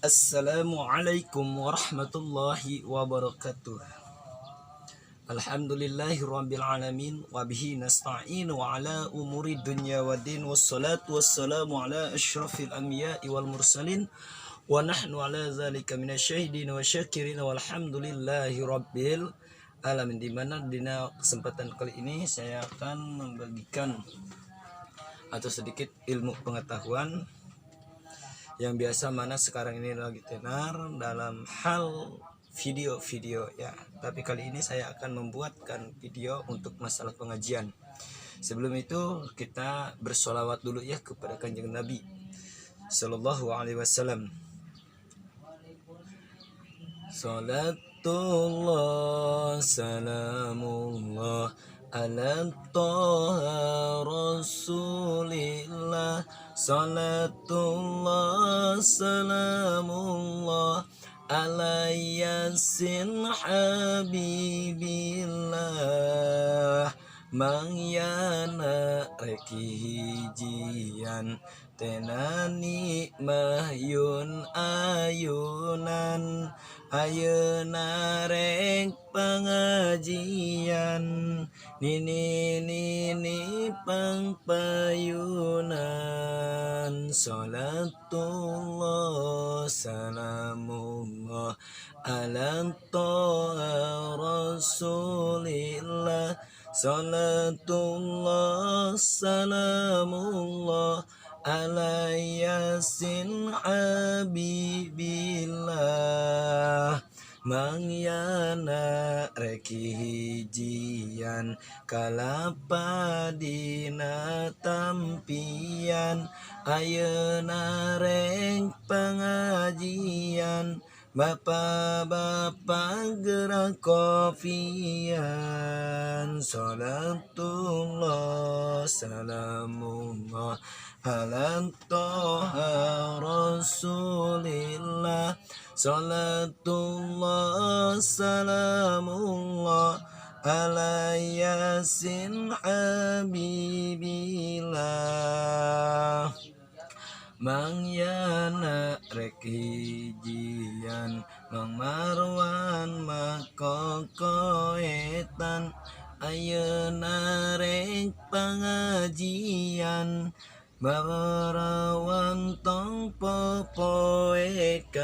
Assalamualaikum warahmatullahi wabarakatuh. Alhamdulillahirabbil alamin wa bihi nasta'inu ala umuri dunya waddin wassalatu wassalamu ala asyrafil anbiya'i wal mursalin wa nahnu ala zalika minasyahidin wa syakirin walhamdulillahirabbil alamin. Di mana kesempatan kali ini saya akan membagikan atau sedikit ilmu pengetahuan yang biasa mana sekarang ini lagi tenar dalam hal video-video ya. Tapi kali ini saya akan membuatkan video untuk masalah pengajian. Sebelum itu kita bersolawat dulu ya kepada Kanjeng Nabi Sallallahu Alaihi Wasallam. Salatullah salamullah ala Taha Rasulillah. Salatullah salamullah ala Yasin Habibillah. Mangyana rekihijian tenani mahyun ayunan ayeuna rek pengajian nini pangpayunan. Salatullah salamullah ala Taha Rasulillah. Salatullah salamullah ala Yasin Habibillah. Mangyana rekihijian kalapa dina tampian ayeuna rek pengajian Bapak-bapak gerak kopian. Salatullah salamullah ala Taha Rasulillah. Salatullah salamullah ala Yasin Habibillah. Mangyana rekijian Mang Marwan makokoetan ayeuna rek pengajian barawan tong popoekan.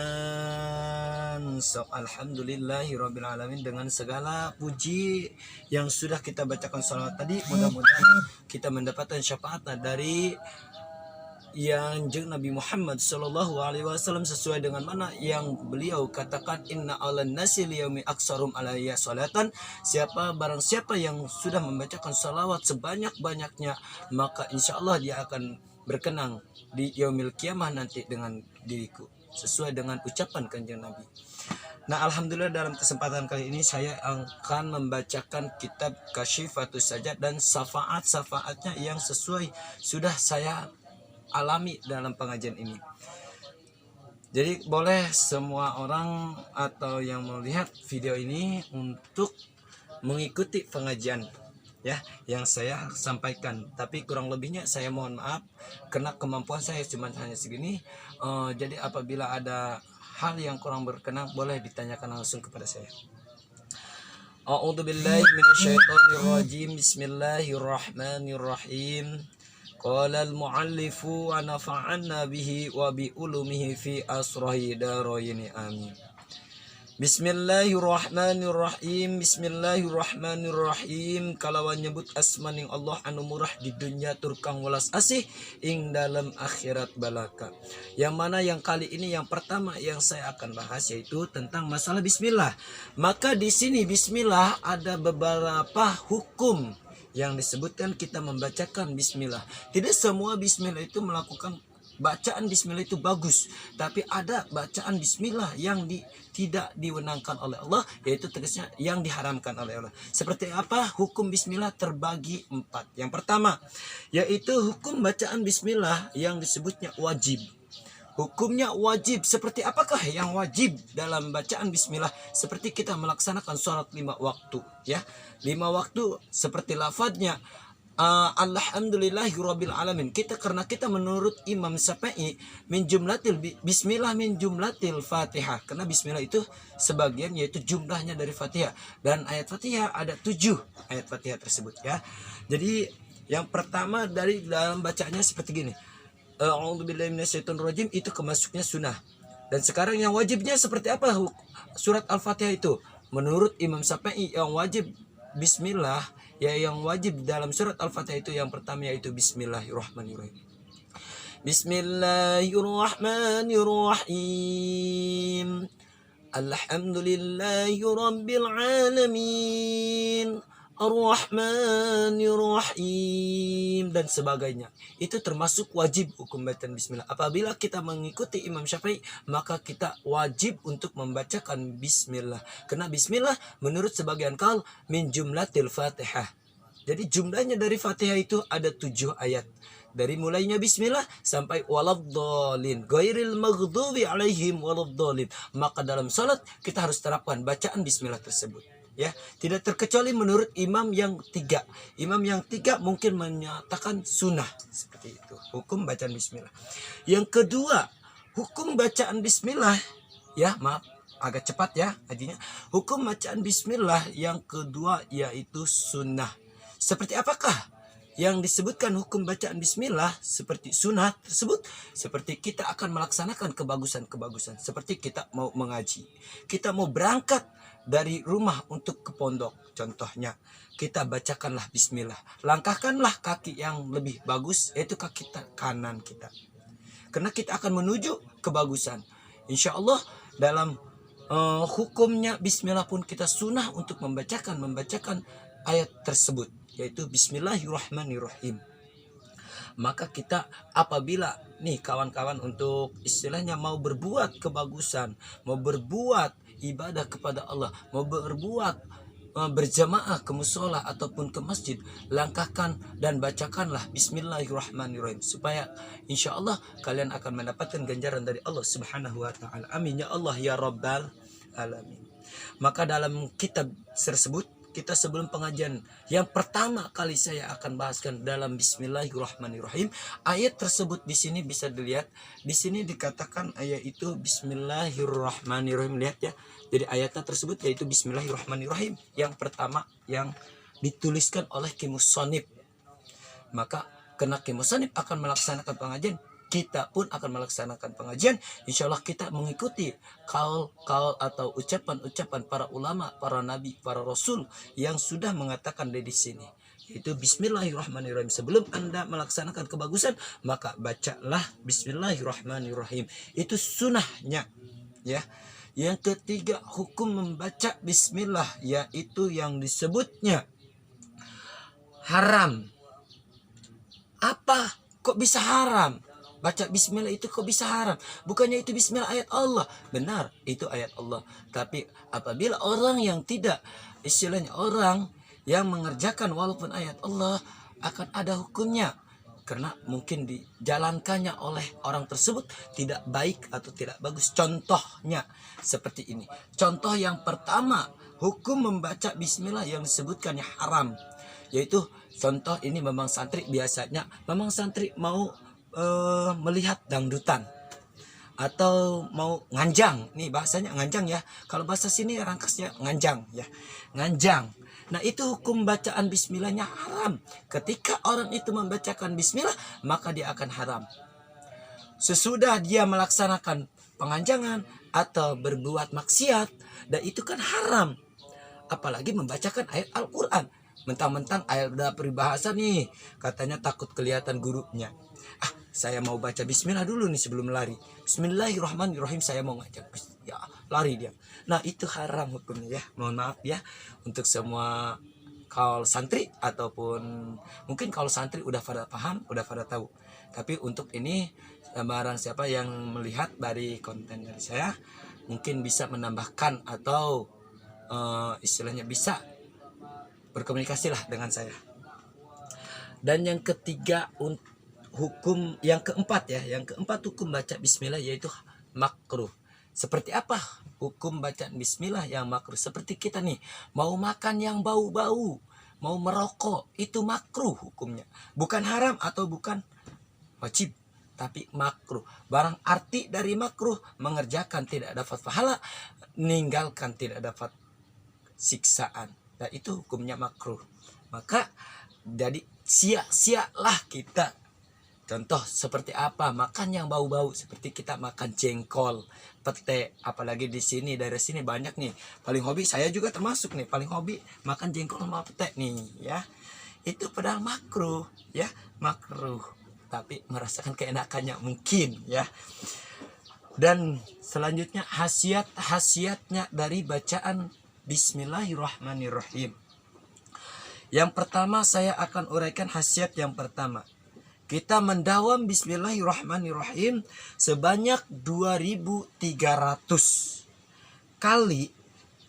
Sok alhamdulillahirabbil alamin. Dengan segala puji yang sudah kita bacakan salawat tadi, mudah-mudahan kita mendapatkan syafaat dari yang Nabi Muhammad Sallallahu Alaihi Wasallam sesuai dengan mana yang beliau katakan, inna alan nasi liyaumi aksarum alaiya salatan. Barang siapa yang sudah membacakan salawat sebanyak-banyaknya, maka insya Allah dia akan berkenang di yaumil kiamah nanti dengan diriku, sesuai dengan ucapan Kanjeng Nabi. Nah, alhamdulillah dalam kesempatan kali ini saya akan membacakan kitab Kasyifatus Sajad dan syafaat-syafaatnya yang sesuai sudah saya alami dalam pengajian ini. Jadi boleh semua orang atau yang melihat video ini untuk mengikuti pengajian ya yang saya sampaikan. Tapi kurang lebihnya saya mohon maaf karena kemampuan saya cuma hanya segini. Jadi apabila ada hal yang kurang berkenan boleh ditanyakan langsung kepada saya. A'udzubillahi minasyaitonirrajim. Bismillahirrahmanirrahim. Qala al-mu'allifu wa nafa'anna bihi wa bi ulumihi fi asrahi daraini amin. Bismillahirrahmanirrahim. Bismillahirrahmanirrahim. Kalawan nyebut asmaning Allah anu murah di dunia turkang welas asih ing dalam akhirat balaka. Yang mana yang kali ini yang pertama yang saya akan bahas yaitu tentang masalah bismillah. Maka di sini bismillah ada beberapa hukum yang disebutkan kita membacakan bismillah. Tidak semua bismillah itu melakukan bacaan bismillah itu bagus, tapi ada bacaan bismillah yang tidak diwenangkan oleh Allah, yaitu tegasnya yang diharamkan oleh Allah. Seperti apa? Hukum bismillah terbagi 4. Yang pertama yaitu hukum bacaan bismillah yang disebutnya wajib. Hukumnya wajib. Seperti apakah yang wajib dalam bacaan bismillah? Seperti kita melaksanakan sholat 5 waktu ya. 5 waktu seperti lafadznya Alhamdulillahirabbil alamin. Karena kita menurut Imam Syafi'i bismillah min jumlatil Fatihah. Karena bismillah itu sebagian yaitu jumlahnya dari Fatihah, dan ayat Fatihah ada 7 ayat Fatihah tersebut ya. Jadi yang pertama dari dalam bacanya seperti gini. A'udzubillahi minasyaitonirrajim itu kemasuknya sunnah. Dan sekarang yang wajibnya seperti apa surat Al-Fatihah itu? Menurut Imam Syafi'i yang wajib bismillah, ya yang wajib dalam surat Al-Fatihah itu yang pertama yaitu bismillahirrahmanirrahim. Bismillahirrahmanirrahim. Alhamdulillahirabbil alamin. Ar-Rahmanir-Rahim dan sebagainya. Itu termasuk wajib hukum bacaan bismillah. Apabila kita mengikuti Imam Syafi'i, maka kita wajib untuk membacakan bismillah. Karena bismillah menurut sebagian kaul min jumlatil Fatihah. Jadi jumlahnya dari Fatihah itu ada 7 ayat. Dari mulainya bismillah sampai waladhdallin, ghairil maghdubi alaihim waladhdallin. Maka dalam salat kita harus terapkan bacaan bismillah tersebut. Ya, tidak terkecuali menurut imam yang 3. Imam yang 3 mungkin menyatakan sunnah seperti itu. Hukum bacaan bismillah. Yang kedua, hukum bacaan bismillah, ya maaf agak cepat ya hajinya. Hukum bacaan bismillah yang kedua yaitu sunnah. Seperti apakah yang disebutkan hukum bacaan bismillah seperti sunnah tersebut? Seperti kita akan melaksanakan kebagusan-kebagusan. Seperti kita mau mengaji, kita mau berangkat dari rumah untuk ke pondok. Contohnya, kita bacakanlah bismillah. Langkahkanlah kaki yang lebih bagus, yaitu kaki kanan kita. Karena kita akan menuju kebagusan. Insya Allah dalam hukumnya bismillah pun kita sunnah untuk membacakan ayat tersebut, yaitu bismillahirrahmanirrahim. Maka kita apabila nih kawan-kawan untuk istilahnya mau berbuat kebagusan, mau berbuat ibadah kepada Allah, mau berbuat berjamaah ke musola ataupun ke masjid, langkahkan dan bacakanlah bismillahirrahmanirrahim, supaya insya Allah kalian akan mendapatkan ganjaran dari Allah subhanahu wa ta'ala. Amin ya Allah ya rabbal alamin. Maka dalam kitab tersebut, kita sebelum pengajian yang pertama kali saya akan bahaskan dalam bismillahirrahmanirrahim. Ayat tersebut di sini bisa dilihat. Di sini dikatakan ayat itu bismillahirrahmanirrahim. Lihat ya. Jadi ayatnya tersebut yaitu bismillahirrahmanirrahim. Yang pertama yang dituliskan oleh Kimusonib. Maka kena Kimusonib akan melaksanakan pengajian, kita pun akan melaksanakan pengajian. Insya Allah kita mengikuti kaul atau ucapan-ucapan para ulama, para nabi, para rasul yang sudah mengatakan di sini, yaitu bismillahirrahmanirrahim. Sebelum Anda melaksanakan kebagusan, maka bacalah bismillahirrahmanirrahim. Itu sunnahnya ya. Yang ketiga, hukum membaca bismillah, yaitu yang disebutnya haram. Apa? Kok bisa haram? Baca bismillah itu kok bisa haram? Bukannya itu bismillah ayat Allah. Benar, itu ayat Allah. Tapi apabila orang yang tidak, istilahnya orang yang mengerjakan walaupun ayat Allah, akan ada hukumnya. Karena mungkin dijalankannya oleh orang tersebut tidak baik atau tidak bagus. Contohnya seperti ini. Contoh yang pertama, hukum membaca bismillah yang disebutkannya haram. Yaitu contoh ini memang santri biasanya, memang santri mau melihat dangdutan atau mau nganjang, nih bahasanya nganjang ya, kalau bahasa sini rangkasnya nganjang ya, nganjang. Nah itu hukum bacaan bismillahnya haram. Ketika orang itu membacakan bismillah, maka dia akan haram. Sesudah dia melaksanakan penganjangan atau berbuat maksiat, dan itu kan haram. Apalagi membacakan ayat Al-Quran. Mentang-mentang ayat udah peribahasa nih, katanya takut kelihatan gurunya. Saya mau baca bismillah dulu nih sebelum lari. Bismillahirrahmanirrahim, saya mau ngajak. Ya, lari dia. Nah, itu haram hukumnya ya. Mohon maaf ya untuk semua kaul santri ataupun mungkin kalau santri udah pada paham, udah pada tahu. Tapi untuk ini barang siapa yang melihat dari konten dari saya mungkin bisa menambahkan atau istilahnya bisa berkomunikasi lah dengan saya. Dan yang ketiga, hukum yang keempat ya, yang keempat hukum baca bismillah yaitu makruh. Seperti apa hukum bacaan bismillah yang makruh? Seperti kita nih mau makan yang bau-bau, mau merokok, itu makruh hukumnya. Bukan haram atau bukan wajib, tapi makruh. Barang arti dari makruh, mengerjakan tidak dapat pahala, meninggalkan tidak dapat siksaan. Dan itu hukumnya makruh. Maka jadi sia-sialah kita. Contoh seperti apa? Makan yang bau-bau, seperti kita makan jengkol, pete, apalagi di sini, daerah sini banyak nih. Paling hobi, saya juga termasuk nih, paling hobi makan jengkol sama pete nih, ya. Itu padahal makruh, ya, makruh. Tapi merasakan keenakannya mungkin, ya. Dan selanjutnya khasiat-khasiatnya dari bacaan Bismillahirrahmanirrahim. Yang pertama saya akan uraikan khasiat yang pertama. Kita mendawam Bismillahirrahmanirrahim sebanyak 2300 kali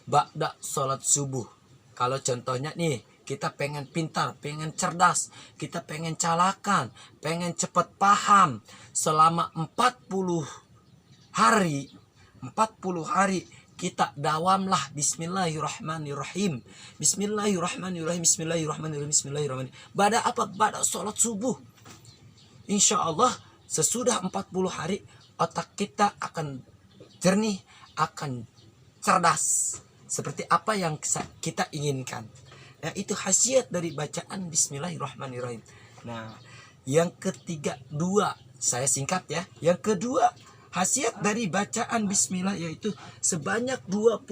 ba'da sholat subuh. Kalau contohnya nih, kita pengen pintar, pengen cerdas, kita pengen calakan, pengen cepat paham selama 40 hari, 40 hari kita dawamlah Bismillahirrahmanirrahim. Bismillahirrahmanirrahim. Bismillahirrahmanirrahim. Bismillahirrahmanirrahim. Ba'da apa? Ba'da sholat subuh. Insya Allah sesudah 40 hari otak kita akan jernih, akan cerdas. Seperti apa yang kita inginkan. Nah, itu khasiat dari bacaan Bismillahirrahmanirrahim. Nah, yang ketiga, saya singkat ya. Yang kedua, khasiat dari bacaan Bismillah yaitu sebanyak 21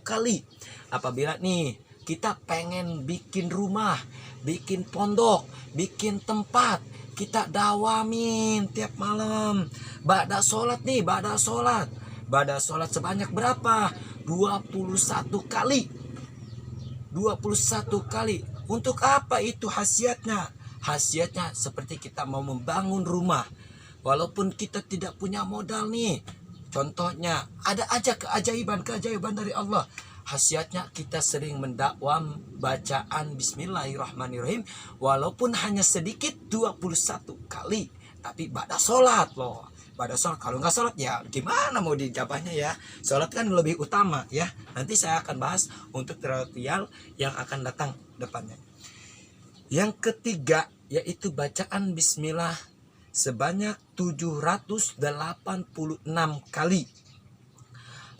kali. Apabila nih kita pengen bikin rumah, bikin pondok, bikin tempat, kita dawamin tiap malam. Ba'da sholat nih, ba'da sholat. Ba'da sholat sebanyak berapa? 21 kali. 21 kali. Untuk apa itu khasiatnya? Khasiatnya seperti kita mau membangun rumah. Walaupun kita tidak punya modal nih. Contohnya, ada aja keajaiban dari Allah. Khasiatnya kita sering mendakwam bacaan Bismillahirrahmanirrahim. Walaupun hanya sedikit 21 kali. Tapi ba'da sholat loh. Ba'da sholat. Kalau nggak sholat ya gimana mau dijabahnya ya. Sholat kan lebih utama ya. Nanti saya akan bahas untuk tutorial yang akan datang depannya. Yang ketiga yaitu bacaan Bismillah sebanyak 786 kali.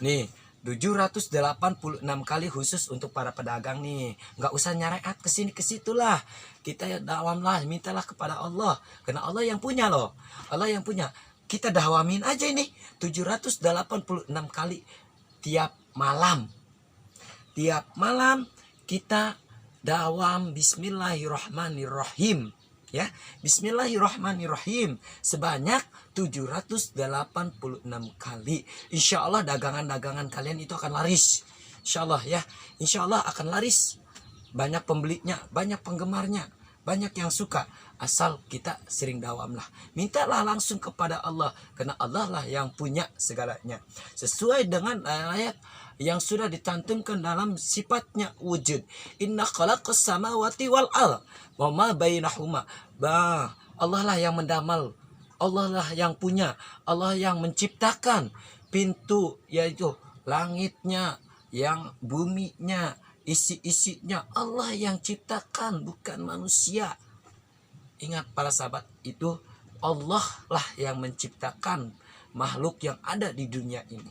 Nih, 786 kali khusus untuk para pedagang nih. Nggak usah nyareat ke sini ke situlah. Kita dawamlah, mintalah kepada Allah. Karena Allah yang punya loh. Allah yang punya. Kita dawamin aja ini 786 kali tiap malam. Tiap malam kita dawam Bismillahirrahmanirrahim. Ya, Bismillahirrahmanirrahim sebanyak 786 kali. Insya Allah dagangan-dagangan kalian itu akan laris. Insya Allah ya, insya Allah akan laris. Banyak pembelinya, banyak penggemarnya, banyak yang suka. Asal kita sering dawamlah. Mintalah langsung kepada Allah, karena Allah lah yang punya segalanya. Sesuai dengan ayat yang sudah dicantumkan dalam sifatnya wujud. Inna khalaqas samawati wal ardh wa ma bainahuma. Allah lah yang mendamal. Allah lah yang punya. Allah yang menciptakan pintu, yaitu langitnya, yang buminya, isi-isinya. Allah yang ciptakan, bukan manusia. Ingat para sahabat, itu Allah lah yang menciptakan makhluk yang ada di dunia ini.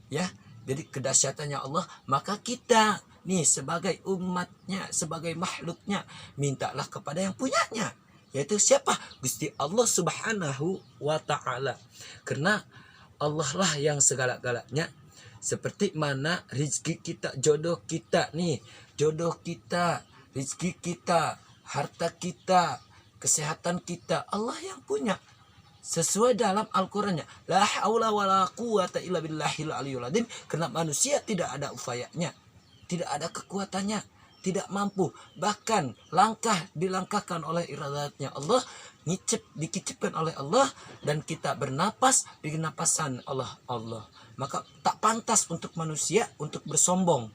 Ya, jadi kedahsyatannya Allah, maka kita nih sebagai umatnya, sebagai makhluknya, mintalah kepada yang punyanya. Yaitu siapa? Gusti Allah Subhanahu wa ta'ala. Karena Allah lah yang segala-galanya. Seperti mana rezeki kita, jodoh kita nih, jodoh kita, rezeki kita, harta kita, kesehatan kita, Allah yang punya. Sesuai dalam Al-Qur'annya, la haula wala quwata illa billahil aliyul azim. Karena manusia tidak ada upayanya, tidak ada kekuatannya, tidak mampu. Bahkan langkah dilangkahkan oleh iradatnya Allah, dikicipkan oleh Allah, dan kita bernapas di napasan Allah. Maka tak pantas untuk manusia untuk bersombong.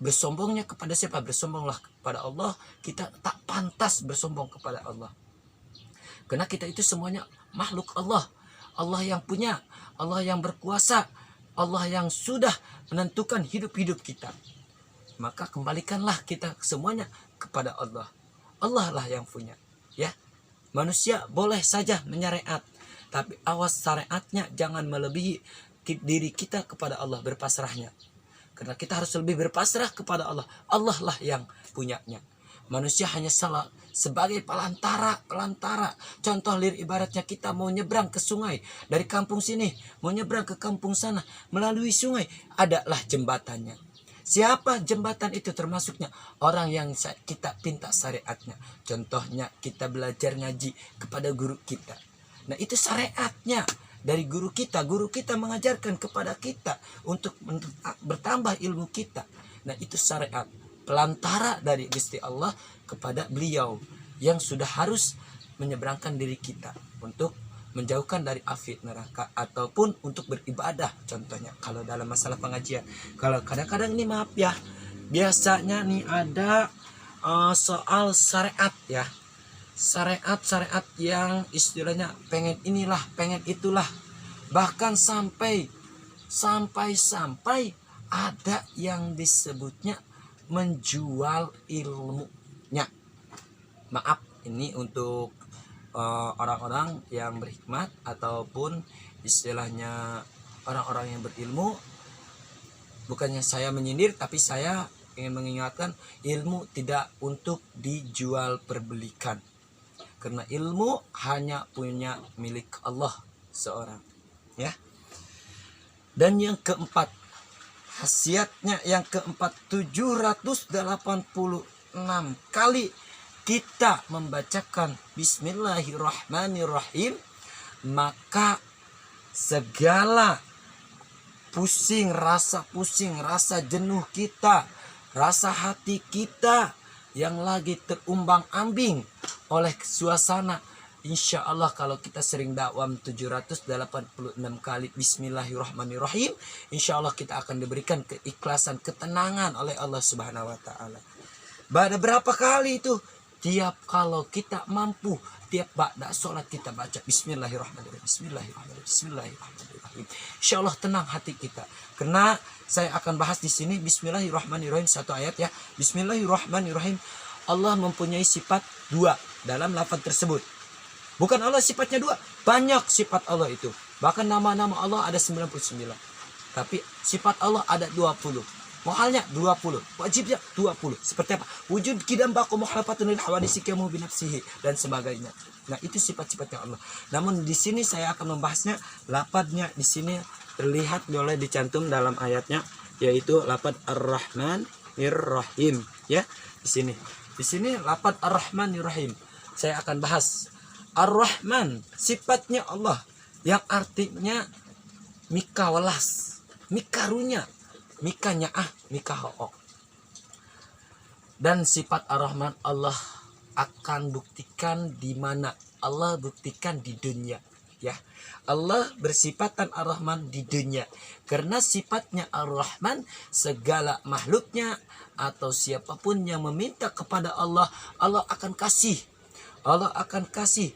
Bersombongnya kepada siapa? Bersombonglah kepada Allah. Kita tak pantas bersombong kepada Allah. Karena kita itu semuanya makhluk Allah. Allah yang punya, Allah yang berkuasa, Allah yang sudah menentukan hidup-hidup kita. maka kembalikanlah kita semuanya kepada Allah. Allah lah yang punya, ya. Manusia boleh saja menyariat, tapi awas syariatnya jangan melebihi diri kita kepada Allah berpasrahnya. Karena kita harus lebih berpasrah kepada Allah. Allah lah yang punyanya. Manusia hanya salah sebagai pelantara. Contoh ibaratnya kita mau nyebrang ke sungai. Dari kampung sini mau nyebrang ke kampung sana melalui sungai, adalah jembatannya. Siapa jembatan itu? Termasuknya orang yang kita pinta syariatnya. Contohnya kita belajar ngaji kepada guru kita. Nah, itu syariatnya dari guru kita. Guru kita mengajarkan kepada kita untuk bertambah ilmu kita. Nah, itu syariat. Pelantara dari Gusti Allah kepada beliau yang sudah harus menyeberangkan diri kita untuk menjauhkan dari api neraka ataupun untuk beribadah. Contohnya kalau dalam masalah pengajian, kalau kadang-kadang ini maaf ya, biasanya nih ada soal syariat ya, syariat yang istilahnya pengen inilah pengen itulah, bahkan sampai ada yang disebutnya menjual ilmunya. Maaf, ini untuk orang-orang yang berhikmat ataupun istilahnya orang-orang yang berilmu. Bukannya saya menyindir, tapi saya ingin mengingatkan ilmu tidak untuk dijual perbelikan, karena ilmu hanya punya milik Allah seorang, ya. Dan yang keempat, khasiatnya yang keempat, 786 kali kita membacakan Bismillahirrahmanirrahim, maka segala pusing, rasa jenuh kita, rasa hati kita yang lagi terumbang-ambing oleh suasana, insya Allah kalau kita sering dakwam 786 kali Bismillahirrahmanirrahim, insya Allah kita akan diberikan keikhlasan, ketenangan oleh Allah Subhanahu wa Ta'ala. Pada berapa kali itu? Tiap kalau kita mampu, tiap ba'da sholat kita baca Bismillahirrahmanirrahim, Bismillahirrahmanirrahim. Insya Allah tenang hati kita. Karena saya akan bahas di sini Bismillahirrahmanirrahim, satu ayat ya. Bismillahirrahmanirrahim. Allah mempunyai sifat dua dalam lafaz tersebut. Bukan Allah sifatnya dua, banyak sifat Allah itu. Bahkan nama-nama Allah ada 99. Tapi sifat Allah ada 20. Muhalnya 20, wajibnya 20. Seperti apa? Wujud kidam baku muhalafatun lil hawadisi kamu binafsihi dan sebagainya. Nah, itu sifat-sifatnya Allah. Namun di sini saya akan membahasnya, lafadznya di sini terlihat oleh dicantum dalam ayatnya, yaitu lafadz Ar-Rahmanir-Rahim, ya. Di sini lafadz Ar-Rahmanir-Rahim. Saya akan bahas Ar-Rahman, sifatnya Allah yang artinya mika welas, mikarunya, mikanya mika ho'ok. Dan sifat Ar-Rahman Allah akan buktikan di mana? Allah buktikan di dunia, ya. Allah bersifatan Ar-Rahman di dunia karena sifatnya Ar-Rahman, segala makhluknya atau siapapun yang meminta kepada Allah, Allah akan kasih. Allah akan kasih.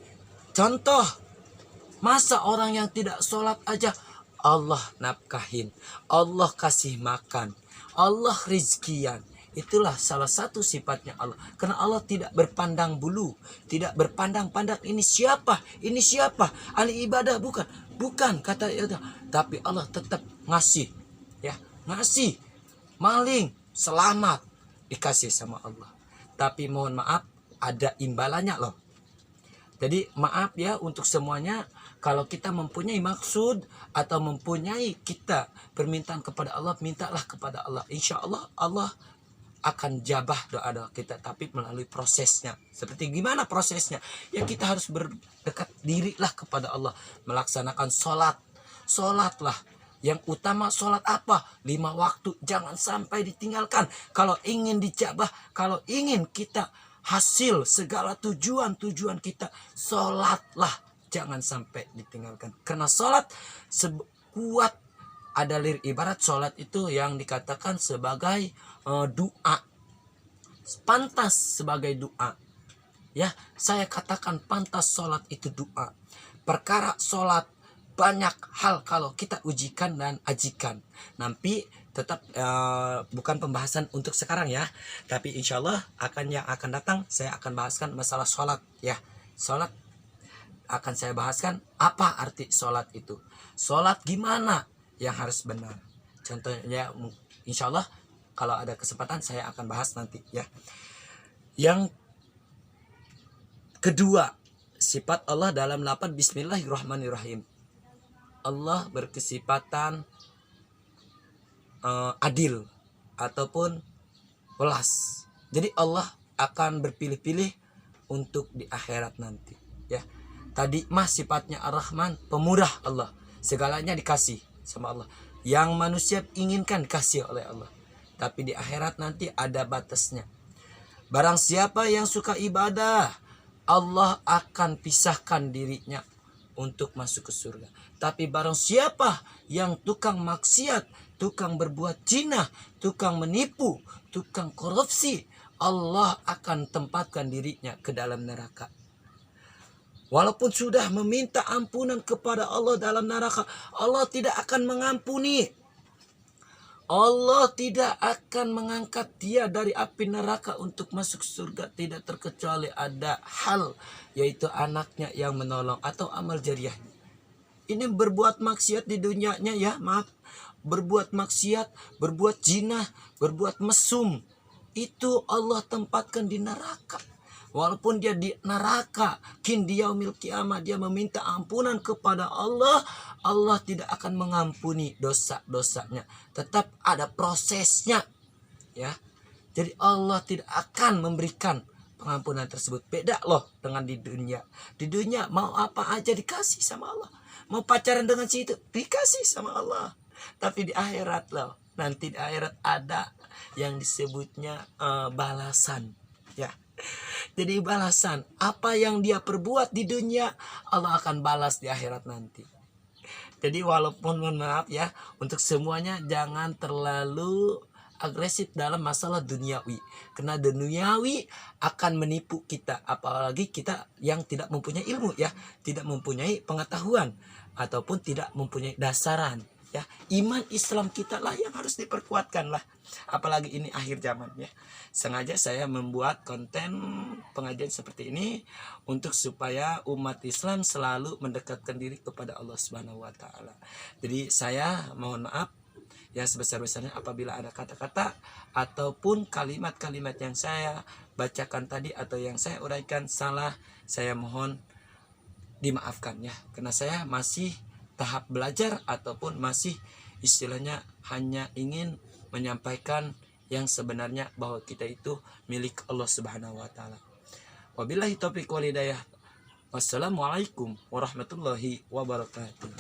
Contoh, masa orang yang tidak sholat aja Allah nafkahin, Allah kasih makan, Allah rizkian. Itulah salah satu sifatnya Allah. Karena Allah tidak berpandang bulu, tidak berpandang-pandang ini siapa, ahli ibadah bukan kata itu. Tapi Allah tetap ngasih, ya, ngasih, maling, selamat, dikasih sama Allah. Tapi mohon maaf, ada imbalannya loh. Jadi maaf ya untuk semuanya, kalau kita mempunyai maksud atau mempunyai kita permintaan kepada Allah, mintalah kepada Allah. Insya Allah Allah akan jabah doa-doa kita, tapi melalui prosesnya. Seperti gimana prosesnya? Ya kita harus berdekat dirilah kepada Allah, melaksanakan sholat. Sholatlah. Yang utama sholat apa? 5 waktu, jangan sampai ditinggalkan. Kalau ingin dijabah, kalau ingin kita hasil segala tujuan kita, sholatlah, jangan sampai ditinggalkan. Karena sholat kuat, ada ibarat sholat itu yang dikatakan sebagai doa, pantas sebagai doa, ya. Saya katakan pantas sholat itu doa. Perkara sholat banyak hal kalau kita ujikan dan ajikan. Nanti tetap bukan pembahasan untuk sekarang ya, tapi insya Allah yang akan datang saya akan bahaskan masalah sholat ya. Sholat akan saya bahaskan apa arti sholat itu, sholat gimana yang harus benar. Contohnya insya Allah kalau ada kesempatan saya akan bahas nanti ya. Yang kedua, sifat Allah dalam lafaz Bismillahirrahmanirrahim. Allah berkesifatan adil ataupun welas. Jadi Allah akan berpilih-pilih untuk di akhirat nanti ya. Tadi mah sifatnya Ar-Rahman, pemurah Allah. Segalanya dikasih sama Allah. Yang manusia inginkan dikasih oleh Allah. Tapi di akhirat nanti ada batasnya. Barang siapa yang suka ibadah, Allah akan pisahkan dirinya untuk masuk ke surga. Tapi barang siapa yang tukang maksiat, tukang berbuat zina, tukang menipu, tukang korupsi, Allah akan tempatkan dirinya ke dalam neraka. Walaupun sudah meminta ampunan kepada Allah dalam neraka, Allah tidak akan mengampuni. Allah tidak akan mengangkat dia dari api neraka untuk masuk surga, tidak terkecuali ada hal, yaitu anaknya yang menolong atau amal jariah. Ini berbuat maksiat di dunianya ya, maaf. Berbuat maksiat, berbuat zina, berbuat mesum. Itu Allah tempatkan di neraka. Walaupun dia di neraka, kin dia yaumil kiamah, dia meminta ampunan kepada Allah, Allah tidak akan mengampuni dosa-dosanya. Tetap ada prosesnya ya. Jadi Allah tidak akan memberikan pengampunan tersebut. Beda loh dengan di dunia. Di dunia mau apa aja dikasih sama Allah. Mau pacaran dengan si itu dikasih sama Allah. Tapi di akhirat loh, nanti di akhirat ada yang disebutnya balasan ya. Jadi balasan apa yang dia perbuat di dunia, Allah akan balas di akhirat nanti. Jadi walaupun mohon maaf ya, untuk semuanya jangan terlalu agresif dalam masalah duniawi. Karena duniawi akan menipu kita, apalagi kita yang tidak mempunyai ilmu ya, tidak mempunyai pengetahuan ataupun tidak mempunyai dasaran ya. Iman Islam kita lah yang harus diperkuatkan lah, apalagi ini akhir zaman ya. Sengaja saya membuat konten pengajian seperti ini untuk supaya umat Islam selalu mendekatkan diri kepada Allah Subhanahu wa taala. Jadi saya mohon maaf yang sebesar-besarnya apabila ada kata-kata ataupun kalimat-kalimat yang saya bacakan tadi atau yang saya uraikan salah, saya mohon dimaafkan ya. Karena saya masih tahap belajar ataupun masih istilahnya hanya ingin menyampaikan yang sebenarnya bahwa kita itu milik Allah Subhanahu wa taala. Wabillahi taufiq wal hidayah. Wassalamualaikum warahmatullahi wabarakatuh.